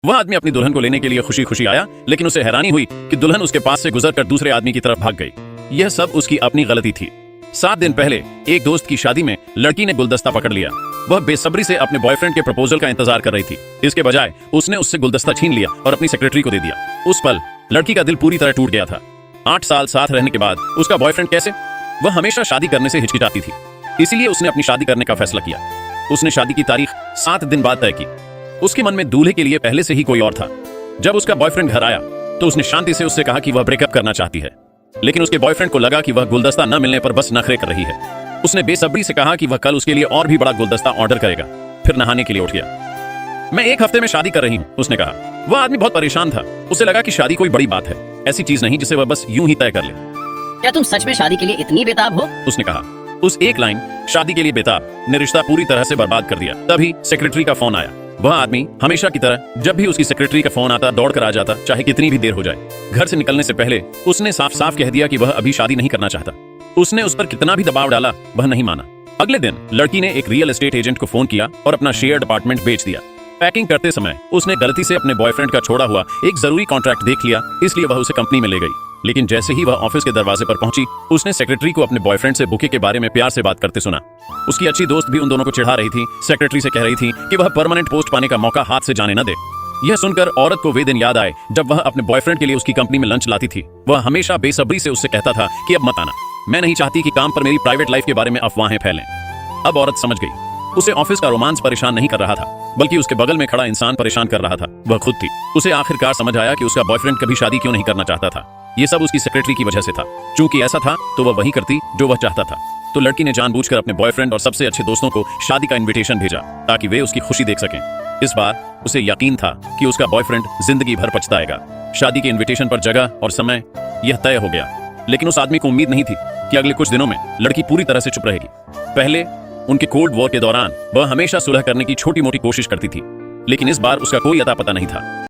वह आदमी अपनी दुल्हन को लेने के लिए खुशी खुशी आया, लेकिन उसे हैरानी हुई कि दुल्हन उसके पास से गुजरकर दूसरे आदमी की तरफ भाग गई। यह सब उसकी अपनी गलती थी। 7 दिन पहले एक दोस्त की शादी में लड़की ने गुलदस्ता पकड़ लिया। वह बेसब्री से अपने बॉयफ्रेंड के प्रपोजल का इंतजार कर रही थी। इसके बजाय उसने उससे गुलदस्ता छीन लिया और अपनी सेक्रेटरी को दे दिया। उस पल लड़की का दिल पूरी तरह टूट गया था। 8 साल साथ रहने के बाद उसका बॉयफ्रेंड कैसे? वह हमेशा शादी करने से हिचकिचाती थी, इसीलिए उसने अपनी शादी करने का फैसला किया। उसने शादी की तारीख 7 दिन बाद तय की। उसके मन में दूल्हे के लिए पहले से ही कोई और था। जब उसका बॉयफ्रेंड घर आया तो उसने शांति से उससे कहा कि वह ब्रेकअप करना चाहती है, लेकिन उसके बॉयफ्रेंड को लगा कि वह गुलदस्ता न मिलने पर बस नखरे कर रही है। उसने बेसब्री से कहा कि वह कल उसके लिए और भी बड़ा गुलदस्ता ऑर्डर करेगा, फिर नहाने के लिए उठ गया। मैं 1 हफ्ते में शादी कर रही हूँ, उसने कहा। वह आदमी बहुत परेशान था। उसे लगा कि शादी कोई बड़ी बात है, ऐसी चीज नहीं जिसे वह बस यूं ही तय कर ले। क्या तुम सच में शादी के लिए इतनी बेताब हो? उसने कहा। उस एक लाइन शादी के लिए बेताब ने रिश्ता पूरी तरह से बर्बाद कर दिया। तभी सेक्रेटरी का फोन आया। वह आदमी हमेशा की तरह जब भी उसकी सेक्रेटरी का फोन आता दौड़ कर आ जाता, चाहे कितनी भी देर हो जाए। घर से निकलने से पहले उसने साफ साफ कह दिया कि वह अभी शादी नहीं करना चाहता। उसने उस पर कितना भी दबाव डाला, वह नहीं माना। अगले दिन लड़की ने एक रियल एस्टेट एजेंट को फोन किया और अपना शेयर्ड अपार्टमेंट बेच दिया। पैकिंग करते समय उसने गलती से अपने बॉयफ्रेंड का छोड़ा हुआ एक जरूरी कॉन्ट्रैक्ट देख लिया, इसलिए वह उसे कंपनी में ले गई। लेकिन जैसे ही वह ऑफिस के दरवाजे पर पहुंची, उसने सेक्रेटरी को अपने बॉयफ्रेंड से बुके के बारे में प्यार से बात करते सुना। उसकी अच्छी दोस्त भी उन दोनों को चिढ़ा रही थी। सेक्रेटरी से कह रही थी कि वह परमानेंट पोस्ट पाने का मौका हाथ से जाने न दे। यह सुनकर औरत को वे दिन याद आए जब वह अपने बॉयफ्रेंड के लिए उसकी कंपनी में लंच लाती थी। वह हमेशा बेसब्री से उससे कहता था कि अब मत आना, मैं नहीं चाहती कि काम पर मेरी प्राइवेट लाइफ के बारे में अफवाहें फैलें। अब औरत समझ गई, उसे ऑफिस का रोमांस परेशान नहीं कर रहा था, बल्कि उसके बगल में खड़ा इंसान परेशान कर रहा था। वह खुद थी। उसे आखिरकार समझ आया कि उसका बॉयफ्रेंड कभी शादी क्यों नहीं करना चाहता था। ये सब उसकी सेक्रेटरी की वजह से था। चूंकि ऐसा था तो वह वही करती जो वह चाहता था। तो लड़की ने जानबूझकर अपने बॉयफ्रेंड और सबसे अच्छे दोस्तों को शादी का इनविटेशन भेजा ताकि वे उसकी खुशी देख सकें। इस बार उसे यकीन था कि उसका बॉयफ्रेंड जिंदगी भर पछताएगा। शादी के इनविटेशन पर जगह और समय यह तय हो गया, लेकिन उस आदमी को उम्मीद नहीं थी कि अगले कुछ दिनों में लड़की पूरी तरह से चुप रहेगी। पहले उनके कोल्ड वॉर के दौरान वह हमेशा सुलह करने की छोटी मोटी कोशिश करती थी, लेकिन इस बार उसका कोई अता पता नहीं था।